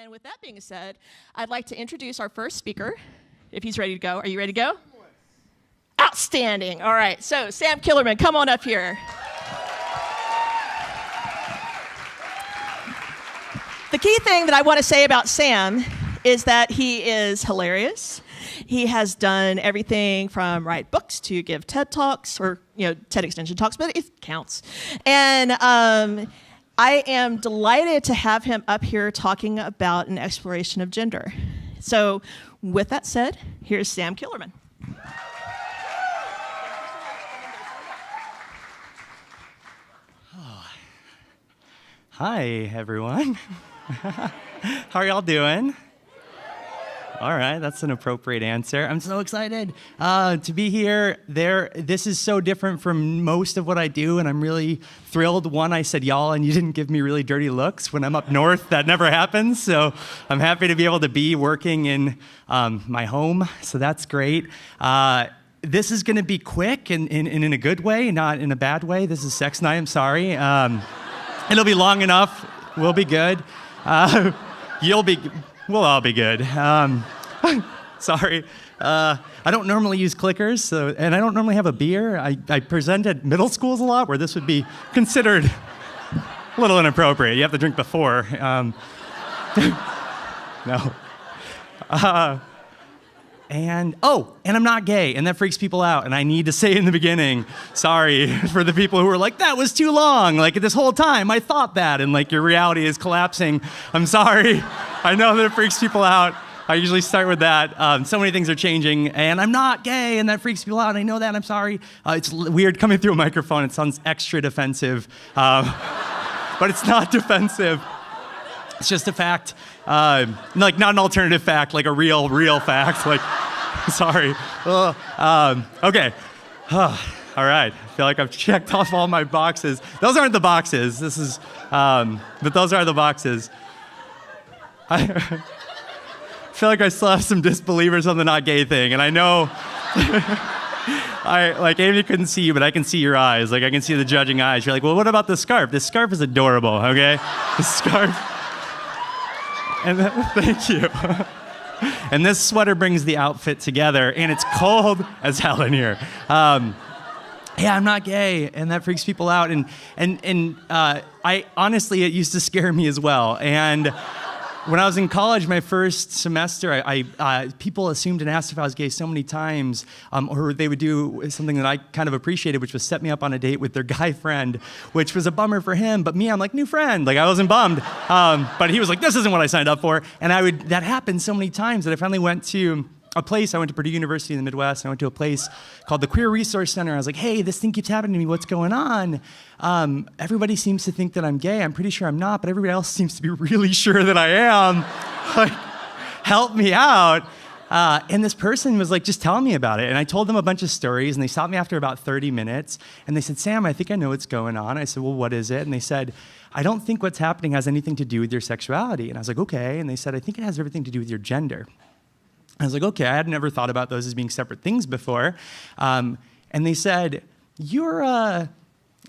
And with that being said, I'd like to introduce our first speaker, if he's ready to go. Are you ready to go? Outstanding. All right, so Sam Killermann, come on up here. The key thing that I want to say about Sam is that he is hilarious. He has done everything from write books to give TED Talks, or TED Extension Talks, but it counts. And I am delighted to have him up here talking about an exploration of gender. So with that said, here's Sam Killermann. Oh. Hi, everyone. How are y'all doing? All right, that's an appropriate answer. I'm so excited to be here. This is so different from most of what I do, and I'm really thrilled. One, I said y'all, and you didn't give me really dirty looks. When I'm up north, that never happens, so I'm happy to be able to be working in my home, so that's great. This is going to be quick and in a good way, not in a bad way. This is sex night, I'm sorry. It'll be long enough. We'll be good. We'll all be good. Sorry. I don't normally use clickers, and I don't normally have a beer. I present at middle schools a lot, where this would be considered a little inappropriate. You have to drink before. No. And I'm not gay, and that freaks people out, and I need to say in the beginning, sorry for the people who were like, that was too long, like this whole time I thought that, and like your reality is collapsing. I'm sorry. I know that it freaks people out. I usually start with that. So many things are changing, and I'm not gay, and that freaks people out, and I know that, I'm sorry. It's weird coming through a microphone. It sounds extra defensive, but it's not defensive. It's just a fact, like not an alternative fact, like a real fact. Like, sorry. Okay. All right. I feel like I've checked off all my boxes. Those aren't the boxes. This is, but those are the boxes. I feel like I still have some disbelievers on the not gay thing, and I know. Amy couldn't see you, but I can see your eyes. Like, I can see the judging eyes. You're like, well, what about this scarf? This scarf is adorable. Okay, this scarf. And thank you. And this sweater brings the outfit together, and it's cold as hell in here. Yeah, I'm not gay, and that freaks people out. And I honestly, it used to scare me as well. And when I was in college, my first semester, people assumed and asked if I was gay so many times, or they would do something that I kind of appreciated, which was set me up on a date with their guy friend, which was a bummer for him. But me, I'm like, new friend. Like, I wasn't bummed. But he was like, this isn't what I signed up for. And that happened so many times that I finally went to a place. I went to Purdue University in the Midwest, and I went to a place called the Queer Resource Center. I was like, hey, this thing keeps happening to me. What's going on? Everybody seems to think that I'm gay. I'm pretty sure I'm not, but everybody else seems to be really sure that I am. Like, help me out. And this person was like, just telling me about it. And I told them a bunch of stories, and they stopped me after about 30 minutes. And they said, Sam, I think I know what's going on. I said, well, what is it? And they said, I don't think what's happening has anything to do with your sexuality. And I was like, okay. And they said, I think it has everything to do with your gender. I was like, okay, I had never thought about those as being separate things before. And they said, and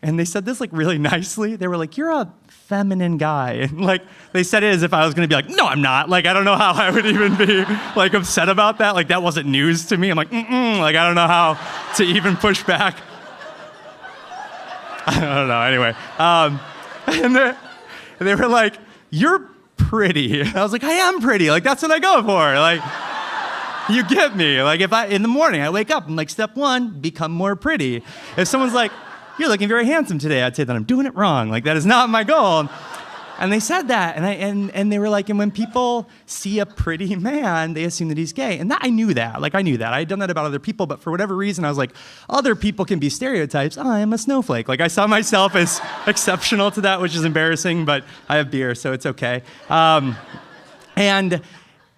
they said this like really nicely. They were like, you're a feminine guy. And like, they said it as if I was gonna be like, no, I'm not. Like, I don't know how I would even be like upset about that. Like, that wasn't news to me. I'm like, like, I don't know how to even push back. I don't know, anyway. And they were like, you're pretty. And I was like, I am pretty. Like, that's what I go for. Like, you get me. Like, if in the morning I wake up and like, step one, become more pretty. If someone's like, you're looking very handsome today, I'd say that I'm doing it wrong. Like, that is not my goal. And they said that, and they were like, and when people see a pretty man, they assume that he's gay. And I knew that. Like, I knew that. I had done that about other people, but for whatever reason, I was like, other people can be stereotypes. Oh, I'm a snowflake. Like, I saw myself as exceptional to that, which is embarrassing, but I have beer, so it's okay. And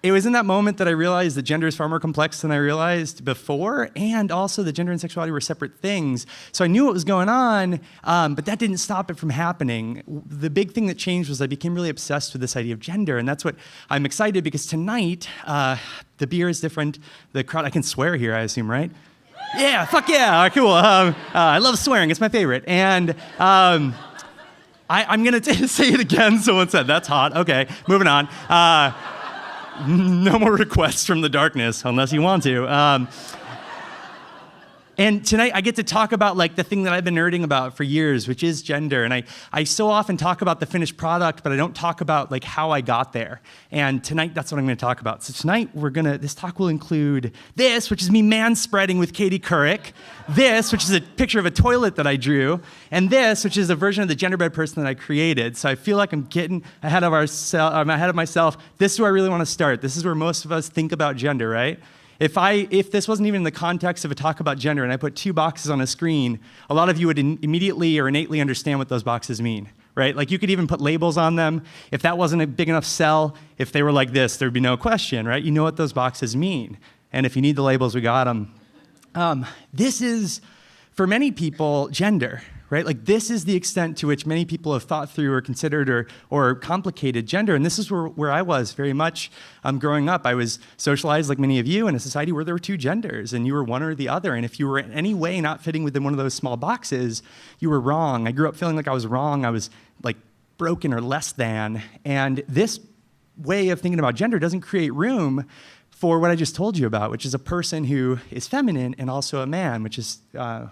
it was in that moment that I realized that gender is far more complex than I realized before, and also that gender and sexuality were separate things. So I knew what was going on, but that didn't stop it from happening. The big thing that changed was I became really obsessed with this idea of gender, and that's what I'm excited, because tonight, the beer is different. The crowd, I can swear here, I assume, right? Yeah, fuck yeah, cool. I love swearing, it's my favorite. And I'm going to say it again. Someone said, that's hot. Okay, moving on. No more requests from the darkness, unless you want to. And tonight I get to talk about like the thing that I've been nerding about for years, which is gender. And I so often talk about the finished product, but I don't talk about like how I got there. And tonight that's what I'm going to talk about. So tonight this talk will include this, which is me manspreading with Katie Couric, this, which is a picture of a toilet that I drew, and this, which is a version of the genderbread person that I created. So I feel like I'm getting ahead of myself. This is where I really want to start. This is where most of us think about gender, right? If this wasn't even in the context of a talk about gender and I put 2 boxes on a screen, a lot of you would immediately or innately understand what those boxes mean, right? Like you could even put labels on them. If that wasn't a big enough sell, if they were like this, there'd be no question, right? You know what those boxes mean. And if you need the labels, we got them. This is, for many people, gender, right? Like this is the extent to which many people have thought through or considered or complicated gender. And this is where I was very much growing up. I was socialized like many of you in a society where there were 2 genders and you were one or the other. And if you were in any way not fitting within one of those small boxes, you were wrong. I grew up feeling like I was wrong. I was like broken or less than. And this way of thinking about gender doesn't create room for what I just told you about, which is a person who is feminine and also a man, which is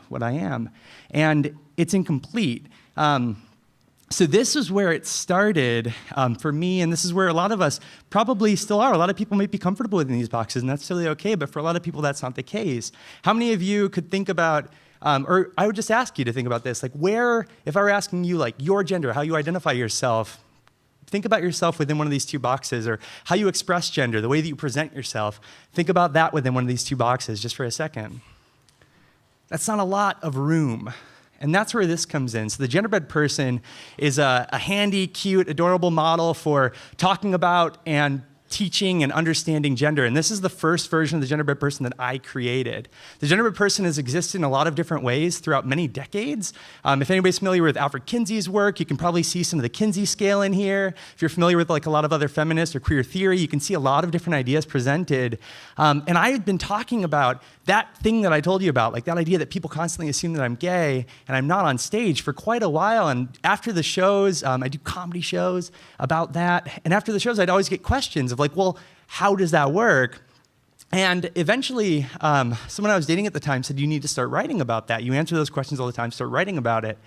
what I am. And it's incomplete. So this is where it started for me, and this is where a lot of us probably still are. A lot of people may be comfortable within these boxes, and that's totally okay, but for a lot of people, that's not the case. How many of you could think about, or I would just ask you to think about this, like where, if I were asking you like your gender, how you identify yourself, think about yourself within one of these 2 boxes, or how you express gender, the way that you present yourself. Think about that within one of these 2 boxes just for a second. That's not a lot of room. And that's where this comes in. So the genderbread person is a handy, cute, adorable model for talking about and teaching and understanding gender. And this is the first version of the genderbread person that I created. The genderbread person has existed in a lot of different ways throughout many decades. If anybody's familiar with Alfred Kinsey's work, you can probably see some of the Kinsey scale in here. If you're familiar with like a lot of other feminist or queer theory, you can see a lot of different ideas presented. And I had been talking about that thing that I told you about, like that idea that people constantly assume that I'm gay and I'm not on stage for quite a while. And after the shows, I do comedy shows about that. And after the shows, I'd always get questions of like, well, how does that work? And eventually, someone I was dating at the time said, you need to start writing about that. You answer those questions all the time, start writing about it.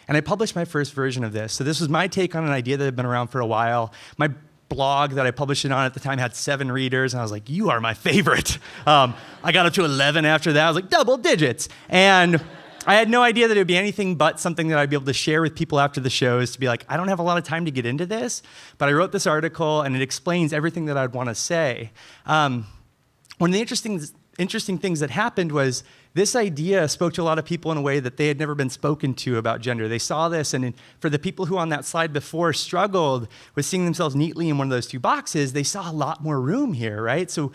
And I published my first version of this. So this was my take on an idea that had been around for a while. My blog that I published it on at the time had 7 readers, and I was like, you are my favorite. I got up to 11 after that. I was like, double digits. And I had no idea that it would be anything but something that I'd be able to share with people after the shows to be like, I don't have a lot of time to get into this, but I wrote this article, and it explains everything that I'd want to say. One of the interesting things that happened was this idea spoke to a lot of people in a way that they had never been spoken to about gender. They saw this, and for the people who on that slide before struggled with seeing themselves neatly in one of those 2 boxes, they saw a lot more room here, right? So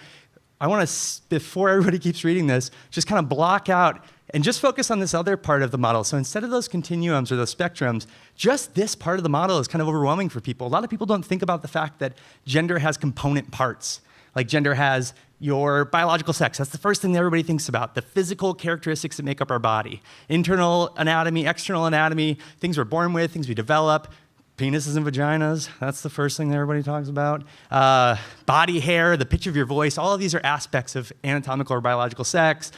I want to, before everybody keeps reading this, just kind of block out and just focus on this other part of the model. So instead of those continuums or those spectrums, just this part of the model is kind of overwhelming for people. A lot of people don't think about the fact that gender has component parts. Like gender has your biological sex. That's the first thing that everybody thinks about, the physical characteristics that make up our body. Internal anatomy, external anatomy, things we're born with, things we develop. Penises and vaginas, that's the first thing that everybody talks about. Body hair, the pitch of your voice, all of these are aspects of anatomical or biological sex.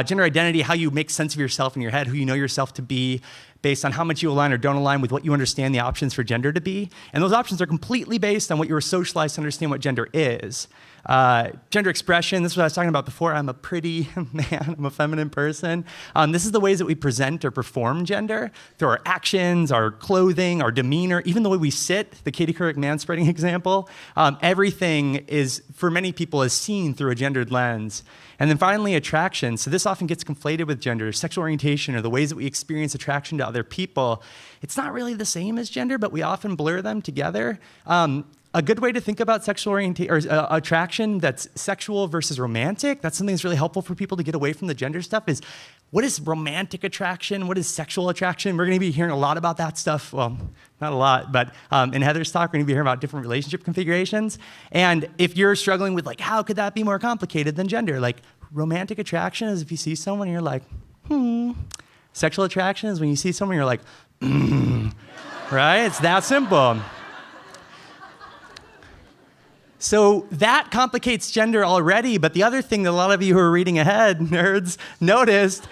Gender identity, how you make sense of yourself in your head, who you know yourself to be, based on how much you align or don't align with what you understand the options for gender to be. And those options are completely based on what you were socialized to understand what gender is. Gender expression, this is what I was talking about before. I'm a pretty man, I'm a feminine person. This is the ways that we present or perform gender through our actions, our clothing, our demeanor, even the way we sit, the Katie Couric manspreading example. Everything is, for many people, is seen through a gendered lens. And then finally, attraction. So this often gets conflated with gender, sexual orientation, or the ways that we experience attraction to other people. It's not really the same as gender, but we often blur them together. A good way to think about sexual orientation or attraction that's sexual versus romantic, that's something that's really helpful for people to get away from the gender stuff, is what is romantic attraction? What is sexual attraction? We're going to be hearing a lot about that stuff. Well, not a lot, but in Heather's talk, we're going to be hearing about different relationship configurations. And if you're struggling with, like, how could that be more complicated than gender? Like, romantic attraction is if you see someone and you're like, Sexual attraction is when you see someone, you're like, right? It's that simple. So that complicates gender already, but the other thing that a lot of you who are reading ahead, nerds, noticed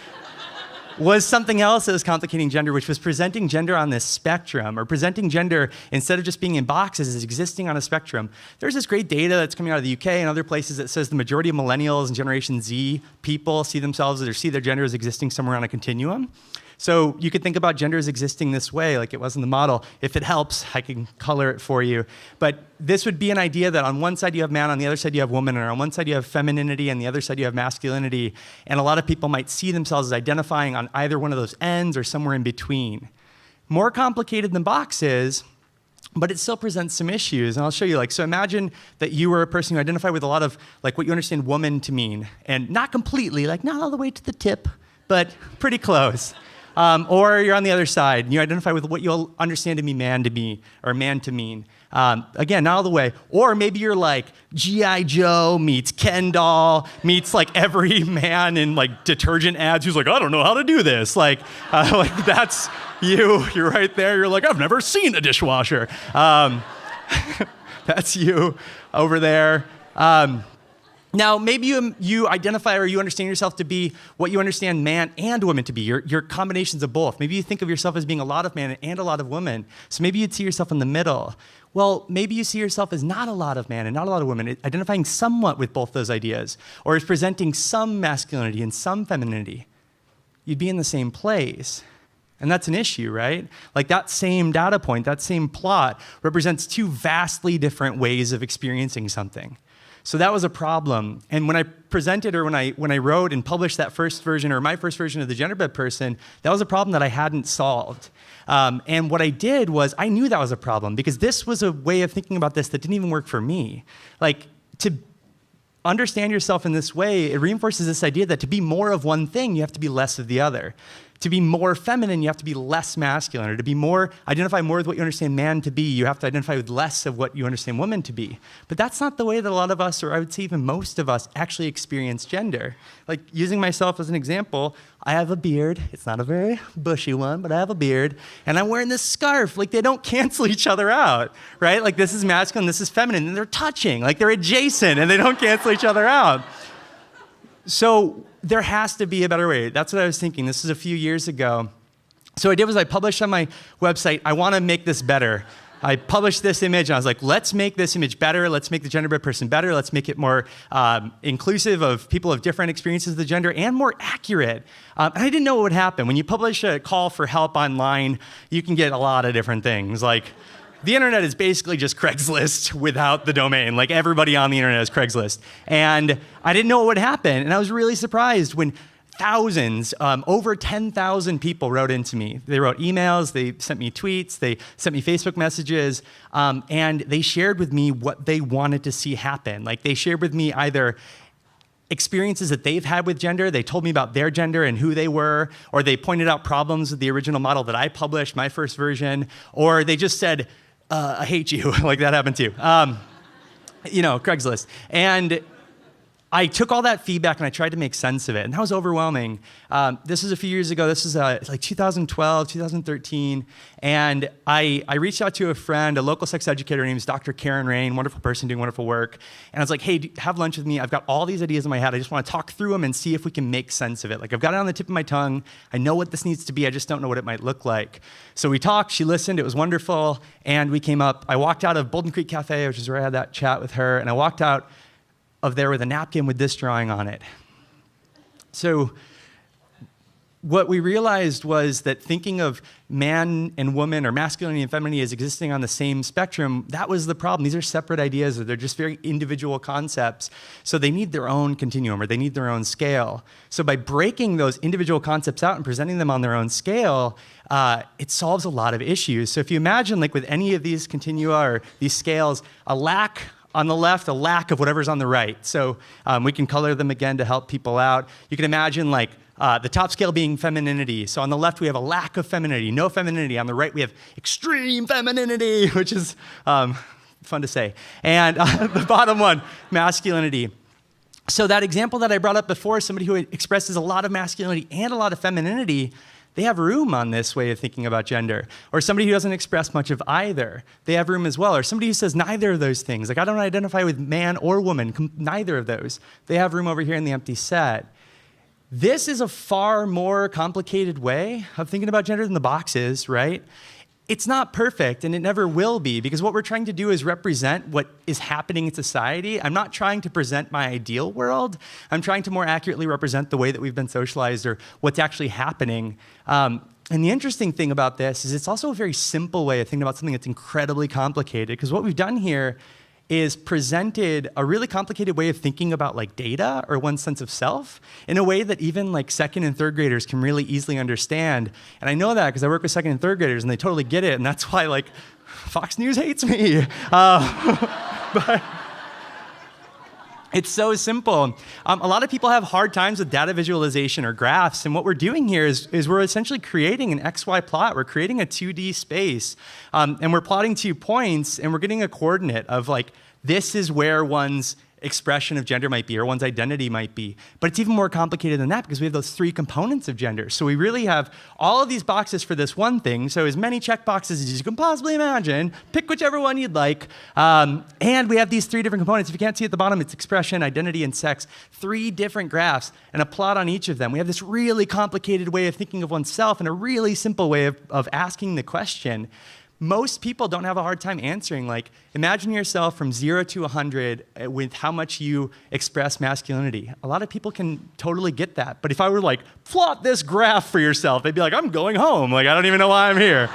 was something else that was complicating gender, which was presenting gender on this spectrum, or presenting gender, instead of just being in boxes, as existing on a spectrum. There's this great data that's coming out of the UK and other places that says the majority of millennials and Generation Z people see themselves or see their gender as existing somewhere on a continuum. So you could think about gender as existing this way, like it was in the model. If it helps, I can color it for you. But this would be an idea that on one side you have man, on the other side you have woman, or on one side you have femininity, and the other side you have masculinity. And a lot of people might see themselves as identifying on either one of those ends or somewhere in between. More complicated than boxes, but it still presents some issues. And I'll show you, so imagine that you were a person who identified with a lot of what you understand woman to mean. And not completely, not all the way to the tip, but pretty close. Or you're on the other side, and you identify with what you'll understand to be man to be, or man to mean. Again, not all the way. Or maybe you're like G.I. Joe meets Ken doll, meets every man in detergent ads who's I don't know how to do this. That's you. You're right there. You're I've never seen a dishwasher. That's you over there. Now, maybe you identify or you understand yourself to be what you understand man and woman to be. You're combinations of both. Maybe you think of yourself as being a lot of man and a lot of woman. So maybe you'd see yourself in the middle. Well, maybe you see yourself as not a lot of man and not a lot of woman, identifying somewhat with both those ideas, or as presenting some masculinity and some femininity. You'd be in the same place. And that's an issue, right? That same data point, that same plot represents two vastly different ways of experiencing something. So that was a problem. And when I presented, or when I wrote and published that first version, or my first version of the genderbread person, that was a problem that I hadn't solved. And what I did was, I knew that was a problem, because this was a way of thinking about this that didn't even work for me. To understand yourself in this way, it reinforces this idea that to be more of one thing, you have to be less of the other. To be more feminine, you have to be less masculine. Or to identify more with what you understand man to be, you have to identify with less of what you understand woman to be. But that's not the way that a lot of us, or I would say even most of us, actually experience gender. Using myself as an example, I have a beard. It's not a very bushy one, but I have a beard. And I'm wearing this scarf. They don't cancel each other out, right? This is masculine, this is feminine, and they're touching. They're adjacent, and they don't cancel each other out. So there has to be a better way. That's what I was thinking. This was a few years ago. So what I did was I published on my website, I want to make this better. I published this image, and I was let's make this image better. Let's make the genderbread person better. Let's make it more inclusive of people of different experiences of the gender, and more accurate. And I didn't know what would happen. When you publish a call for help online, you can get a lot of different things. The internet is basically just Craigslist without the domain. Everybody on the internet is Craigslist. And I didn't know what would happen. And I was really surprised when thousands, over 10,000 people wrote into me. They wrote emails, they sent me tweets, they sent me Facebook messages, and they shared with me what they wanted to see happen. They shared with me either experiences that they've had with gender, they told me about their gender and who they were, or they pointed out problems with the original model that I published, my first version, or they just said, I hate you, that happened too. Craigslist. And I took all that feedback and I tried to make sense of it, and that was overwhelming. This was a few years ago. This was 2012, 2013, and I reached out to a friend, a local sex educator. Her name is Dr. Karen Rain, wonderful person doing wonderful work. And I was like, hey, have lunch with me. I've got all these ideas in my head. I just want to talk through them and see if we can make sense of it. I've got it on the tip of my tongue. I know what this needs to be. I just don't know what it might look like. So we talked. She listened. It was wonderful. And we came up. I walked out of Bolden Creek Cafe, which is where I had that chat with her, and I walked out of there with a napkin with this drawing on it. So what we realized was that thinking of man and woman, or masculinity and femininity, as existing on the same spectrum, that was the problem. These are separate ideas, or they're just very individual concepts. So they need their own continuum, or they need their own scale. So by breaking those individual concepts out and presenting them on their own scale, it solves a lot of issues. So if you imagine, with any of these continua or these scales, a lack on the left, a lack of whatever's on the right. So we can color them again to help people out. You can imagine the top scale being femininity. So on the left, we have a lack of femininity, no femininity. On the right, we have extreme femininity, which is fun to say. And the bottom one, masculinity. So that example that I brought up before, somebody who expresses a lot of masculinity and a lot of femininity, they have room on this way of thinking about gender. Or somebody who doesn't express much of either, they have room as well. Or somebody who says neither of those things, like I don't identify with man or woman, neither of those, they have room over here in the empty set. This is a far more complicated way of thinking about gender than the box is, right? It's not perfect, and it never will be, because what we're trying to do is represent what is happening in society. I'm not trying to present my ideal world. I'm trying to more accurately represent the way that we've been socialized or what's actually happening. And the interesting thing about this is it's also a very simple way of thinking about something that's incredibly complicated, because what we've done here is presented a really complicated way of thinking about like data or one's sense of self in a way that even like second and third graders can really easily understand. And I know that because I work with second and third graders and they totally get it. And that's why like Fox News hates me. But it's so simple. A lot of people have hard times with data visualization or graphs. And what we're doing here is we're essentially creating an XY plot. We're creating a 2D space. And we're plotting 2 points. And we're getting a coordinate of like, this is where one's expression of gender might be or one's identity might be. But it's even more complicated than that because we have those 3 components of gender. So we really have all of these boxes for this one thing. So as many check boxes as you can possibly imagine. Pick whichever one you'd like. And we have these 3 different components. If you can't see at the bottom, it's expression, identity, and sex. 3 different graphs and a plot on each of them. We have this really complicated way of thinking of oneself and a really simple way of asking the question. Most people don't have a hard time answering. Like, imagine yourself from 0 to 100 with how much you express masculinity. A lot of people can totally get that. But if I were like, plot this graph for yourself, they'd be like, I'm going home. Like, I don't even know why I'm here.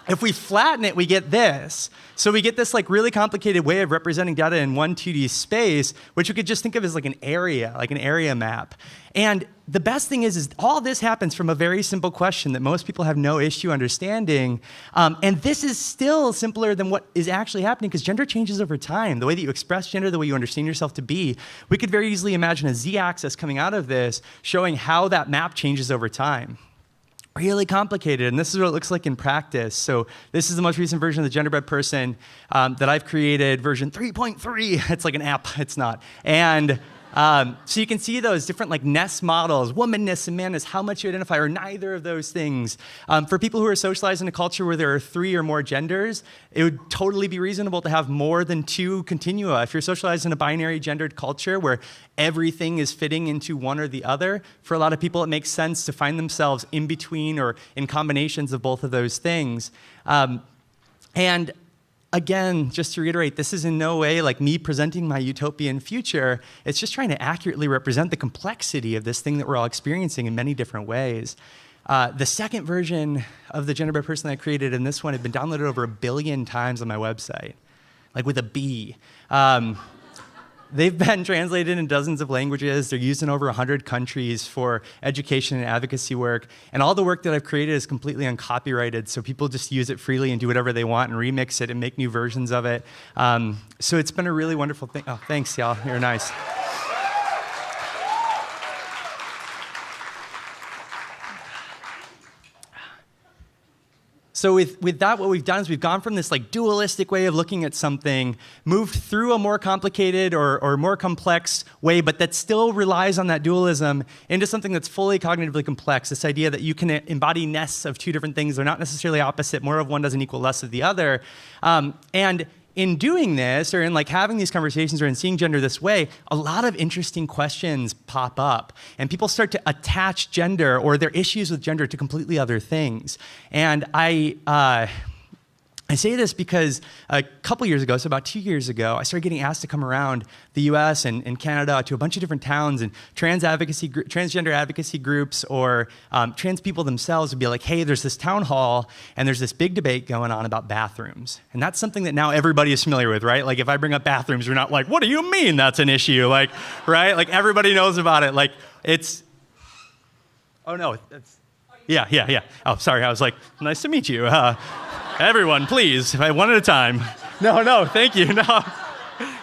If we flatten it, we get this. So we get this like really complicated way of representing data in one 2D space, which we could just think of as like an area map. And the best thing is all this happens from a very simple question that most people have no issue understanding. And this is still simpler than what is actually happening because gender changes over time. The way that you express gender, the way you understand yourself to be. We could very easily imagine a z-axis coming out of this showing how that map changes over time. Really complicated, and this is what it looks like in practice. So this is the most recent version of the genderbread person that I've created, version 3.3. It's like an app, it's not. And so you can see those different like Ness models, womanness and manness, how much you identify, or neither of those things. For people who are socialized in a culture where there are 3 or more genders, it would totally be reasonable to have more than 2 continua. If you're socialized in a binary gendered culture where everything is fitting into one or the other, for a lot of people it makes sense to find themselves in between or in combinations of both of those things. And again, just to reiterate, this is in no way like me presenting my utopian future. It's just trying to accurately represent the complexity of this thing that we're all experiencing in many different ways. The second version of the genderbread person that I created in this one had been downloaded over 1 billion times on my website, like with a B. They've been translated in dozens of languages. They're used in over 100 countries for education and advocacy work. And all the work that I've created is completely uncopyrighted, so people just use it freely and do whatever they want and remix it and make new versions of it. So it's been a really wonderful thing. Oh, thanks, y'all. You're nice. So with that, what we've done is we've gone from this like dualistic way of looking at something, moved through a more complicated or more complex way, but that still relies on that dualism, into something that's fully cognitively complex, this idea that you can embody nests of 2 different things. They're not necessarily opposite. More of one doesn't equal less of the other. And in doing this, or in like having these conversations, or in seeing gender this way, a lot of interesting questions pop up, and people start to attach gender or their issues with gender to completely other things. And I say this because a couple years ago, so about 2 years ago, I started getting asked to come around the US and Canada to a bunch of different towns, and transgender advocacy groups or trans people themselves would be like, hey, there's this town hall and there's this big debate going on about bathrooms. And that's something that now everybody is familiar with, right? Like if I bring up bathrooms, we're not like, what do you mean that's an issue? Like, right? Like everybody knows about it. Like it's, oh no, that's, yeah. Oh, sorry, I was like, nice to meet you. Everyone, please, one at a time. No, thank you, no.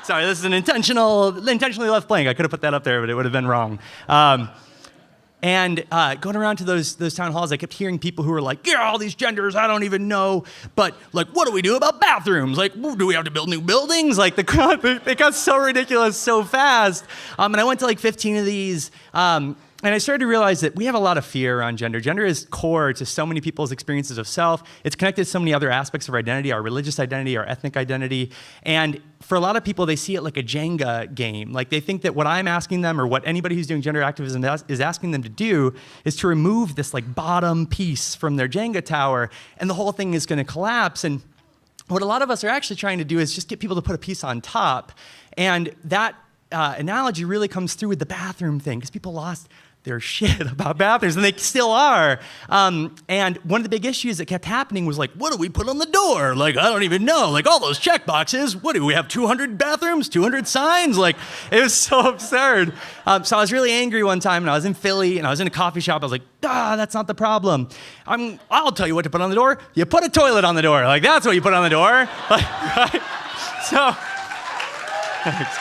Sorry, this is an intentionally left blank. I could have put that up there, but it would have been wrong. And going around to those town halls, I kept hearing people who were like, yeah, all these genders, I don't even know. But like, what do we do about bathrooms? Like, do we have to build new buildings? Like, it got so ridiculous so fast. And I went to like 15 of these. And And I started to realize that we have a lot of fear around gender. Gender is core to so many people's experiences of self. It's connected to so many other aspects of our identity, our religious identity, our ethnic identity. And for a lot of people, they see it like a Jenga game. Like they think that what I'm asking them or what anybody who's doing gender activism is asking them to do is to remove this like bottom piece from their Jenga tower, and the whole thing is going to collapse. And what a lot of us are actually trying to do is just get people to put a piece on top. And that analogy really comes through with the bathroom thing, because people lost their shit about bathrooms, and they still are. And one of the big issues that kept happening was like, what do we put on the door? Like, I don't even know. Like, all those check boxes. What do we have, 200 bathrooms, 200 signs? Like, it was so absurd. So I was really angry one time, and I was in Philly, and I was in a coffee shop. I was like, that's not the problem. I'll tell you what to put on the door. You put a toilet on the door. Like, that's what you put on the door. Like, right? So, thanks.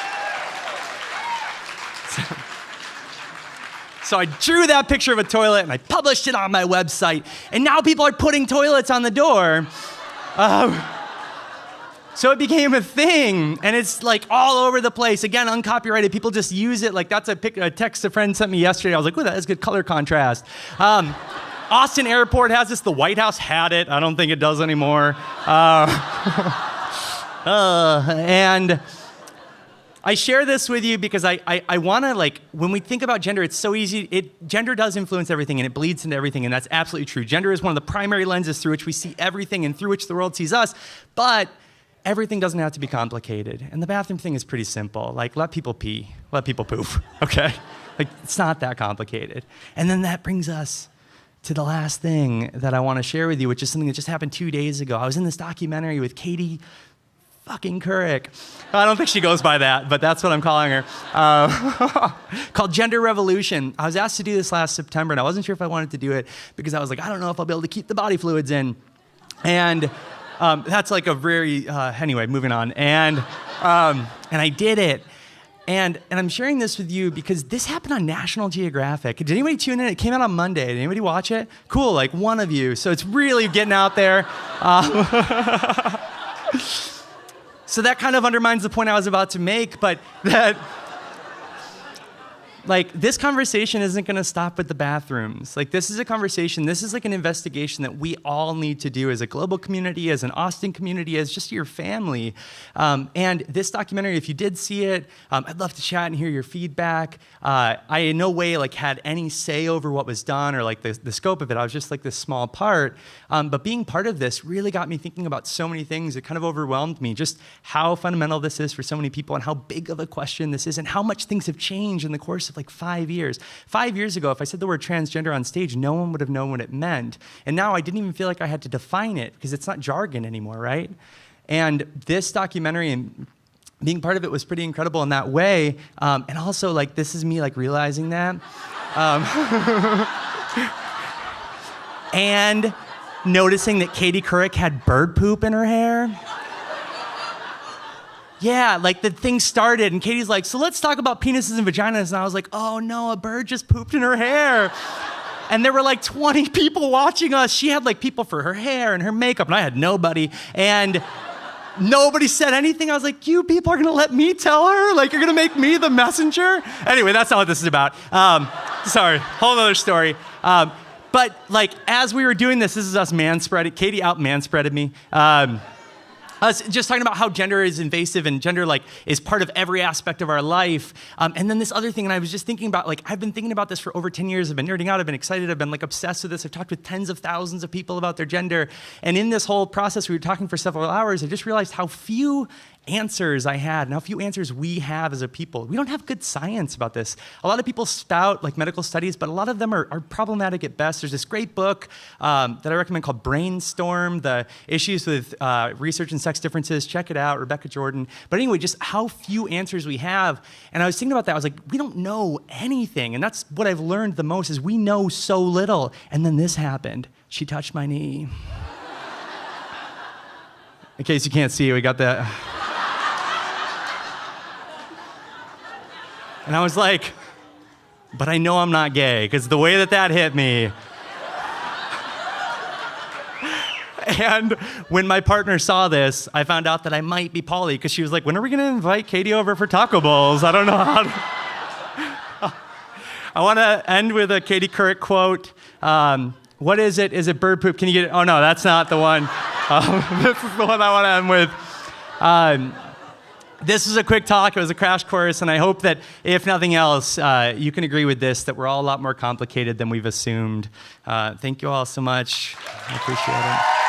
So I drew that picture of a toilet and I published it on my website, and now people are putting toilets on the door. So it became a thing, and it's like all over the place. Again, uncopyrighted, people just use it. Like that's a text a friend sent me yesterday. I was like, ooh, that is good color contrast. Austin Airport has this, the White House had it. I don't think it does anymore. And I share this with you because I want to, like, when we think about gender, it's so easy. Gender does influence everything, and it bleeds into everything, and that's absolutely true. Gender is one of the primary lenses through which we see everything and through which the world sees us, but everything doesn't have to be complicated. And the bathroom thing is pretty simple. Like, let people pee, let people poop, okay? Like, it's not that complicated. And then that brings us to the last thing that I want to share with you, which is something that just happened 2 days ago. I was in this documentary with Katie fucking Couric. I don't think she goes by that, but that's what I'm calling her. Called Gender Revolution. I was asked to do this last September, and I wasn't sure if I wanted to do it because I was like, I don't know if I'll be able to keep the body fluids in. And that's like a very, anyway, moving on. And I did it. And I'm sharing this with you because this happened on National Geographic. Did anybody tune in? It came out on Monday. Did anybody watch it? Cool, like one of you. So it's really getting out there. So that kind of undermines the point I was about to make, but that, like, this conversation isn't going to stop with the bathrooms. Like, this is a conversation, this is like an investigation that we all need to do as a global community, as an Austin community, as just your family. And this documentary, if you did see it, I'd love to chat and hear your feedback. I in no way, like, had any say over what was done or, like, the scope of it. I was just, like, this small part. But being part of this really got me thinking about so many things. It kind of overwhelmed me, just how fundamental this is for so many people and how big of a question this is and how much things have changed in the course of like 5 years. 5 years ago, if I said the word transgender on stage, no one would have known what it meant. And now I didn't even feel like I had to define it because it's not jargon anymore, right? And this documentary and being part of it was pretty incredible in that way. And also, like, this is me, like, realizing that. And noticing that Katie Couric had bird poop in her hair. Yeah, like the thing started, and Katie's like, so let's talk about penises and vaginas. And I was like, oh no, a bird just pooped in her hair. And there were like 20 people watching us. She had like people for her hair and her makeup, and I had nobody. And nobody said anything. I was like, you people are gonna let me tell her? Like, you're gonna make me the messenger? Anyway, that's not what this is about. Sorry, whole other story. But like, as we were doing this is us manspreading. Katie out manspreaded me. I was just talking about how gender is invasive and gender like is part of every aspect of our life. And then this other thing, and I was just thinking about, like, I've been thinking about this for over 10 years. I've been nerding out. I've been excited. I've been like obsessed with this. I've talked with tens of thousands of people about their gender. And in this whole process, we were talking for several hours. I just realized how few answers I had and how few answers we have as a people. We don't have good science about this. A lot of people spout like medical studies, but a lot of them are problematic at best. There's this great book that I recommend called Brainstorm, the issues with research and sex differences. Check it out, Rebecca Jordan. But anyway, just how few answers we have. And I was thinking about that. I was like, we don't know anything. And that's what I've learned the most is we know so little. And then this happened. She touched my knee. In case you can't see, we got that. And I was like, but I know I'm not gay, because the way that hit me. And when my partner saw this, I found out that I might be poly, because she was like, when are we going to invite Katie over for taco bowls? I don't know how to... I want to end with a Katie Couric quote. What is it? Is it bird poop? Can you get it? Oh, no, that's not the one. This is the one I want to end with. This is a quick talk. It was a crash course, and I hope that, if nothing else, you can agree with this, that we're all a lot more complicated than we've assumed. Thank you all so much. I appreciate it.